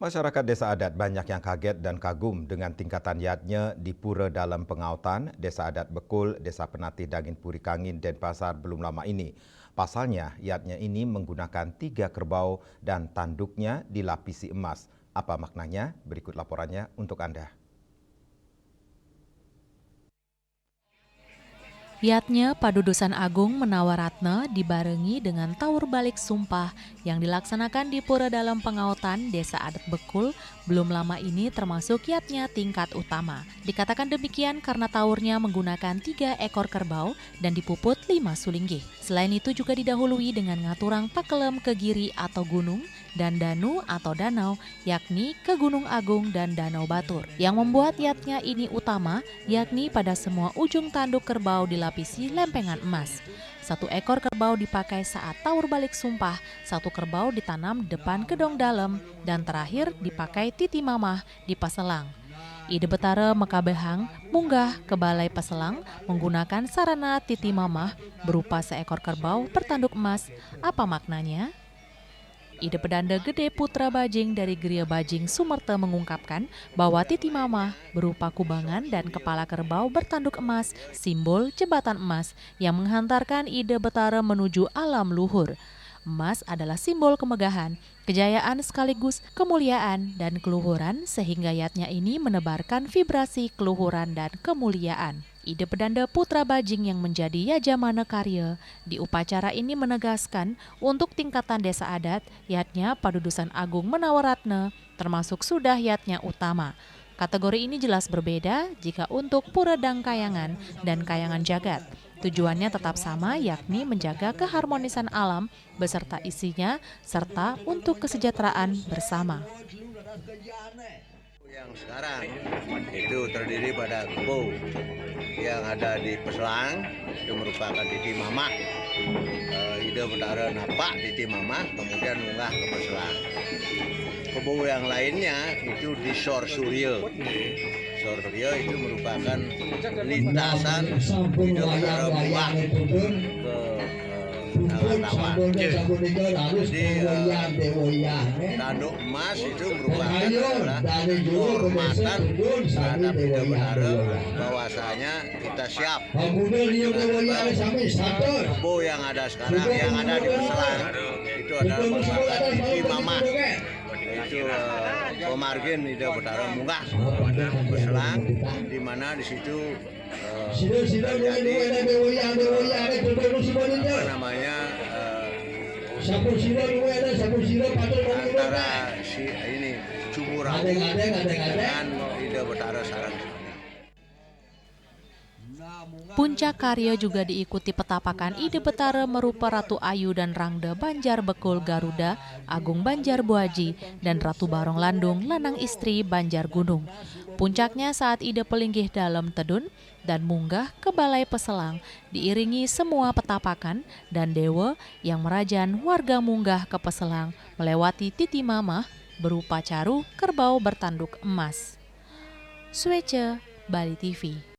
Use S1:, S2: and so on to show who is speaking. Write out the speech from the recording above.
S1: Masyarakat desa adat banyak yang kaget dan kagum dengan tingkatan yatnya di Pura Dalam Pengautan, Desa Adat Bekul, Desa Penatih Dangin Puri Kangin, Denpasar belum lama ini. Pasalnya, yatnya ini menggunakan 3 kerbau dan tanduknya dilapisi emas. Apa maknanya? Berikut laporannya untuk Anda.
S2: Yatnya Padudusan Agung Menawaratna dibarengi dengan taur balik sumpah yang dilaksanakan di Pura Dalam Pengautan Desa Adat Bekul belum lama ini termasuk yatnya tingkat utama. Dikatakan demikian karena taurnya menggunakan 3 ekor kerbau dan dipuput 5 sulinggih. Selain itu juga didahului dengan ngaturang pakelem ke giri atau gunung dan danu atau danau, yakni ke Gunung Agung dan Danau Batur. Yang membuat yatnya ini utama, yakni pada semua ujung tanduk kerbau dilapisi lempengan emas. 1 ekor kerbau dipakai saat taur balik sumpah, 1 kerbau ditanam depan kedong dalam, dan terakhir dipakai titi mamah di Paselang. Ide Betara Mekabehang munggah ke Balai Paselang menggunakan sarana titi mamah berupa seekor kerbau bertanduk emas. Apa maknanya? Ide Pedanda Gede Putra Bajing dari Geria Bajing Sumerte mengungkapkan bahwa titi mamah berupa kubangan dan kepala kerbau bertanduk emas, simbol jembatan emas yang menghantarkan ide Betara menuju alam luhur. Emas adalah simbol kemegahan, kejayaan sekaligus kemuliaan dan keluhuran sehingga yatnya ini menebarkan vibrasi keluhuran dan kemuliaan. Ide Pedanda Putra Bajing yang menjadi Yajamana Karya di upacara ini menegaskan untuk tingkatan desa adat, yatnya Padudusan Agung Menawaratna termasuk sudah yatnya utama. Kategori ini jelas berbeda jika untuk Pura Dang Kayangan dan Kayangan Jagat. Tujuannya tetap sama, yakni menjaga keharmonisan alam beserta isinya serta untuk kesejahteraan bersama.
S3: Yang sekarang itu terdiri pada kebo yang ada di Paselang, itu merupakan titi mamah. Ide Betara napak titi mamah, kemudian munggah ke Paselang. Kebo yang lainnya itu di Sor Suryo. Sor Suryo itu merupakan lintasan Ide Betara munggah ke Tangan. Jadi tanduk emas itu merupakan adalah kehormatan terhadap Ide Betara bahwasanya kita siap. Kebo yang ada sekarang, yang ada di Paselang itu adalah merupakan titi mamah. Itu pemargin Ide Betara munggah Paselang, di mana di situ terjadi apa namanya antara si ini Cumurawu dengan Ide Betara sarang.
S2: Puncak karya juga diikuti petapakan Ide Betara merupa Ratu Ayu dan Rangda Banjar Bekul Garuda, Agung Banjar Buaji, dan Ratu Barong Landung Lanang Istri Banjar Gunung. Puncaknya saat Ide pelinggih dalam tedun dan munggah ke Balai Paselang, diiringi semua petapakan dan dewa yang merajan warga munggah ke Paselang melewati titi mamah berupa caru kerbau bertanduk emas. Swece, Bali TV.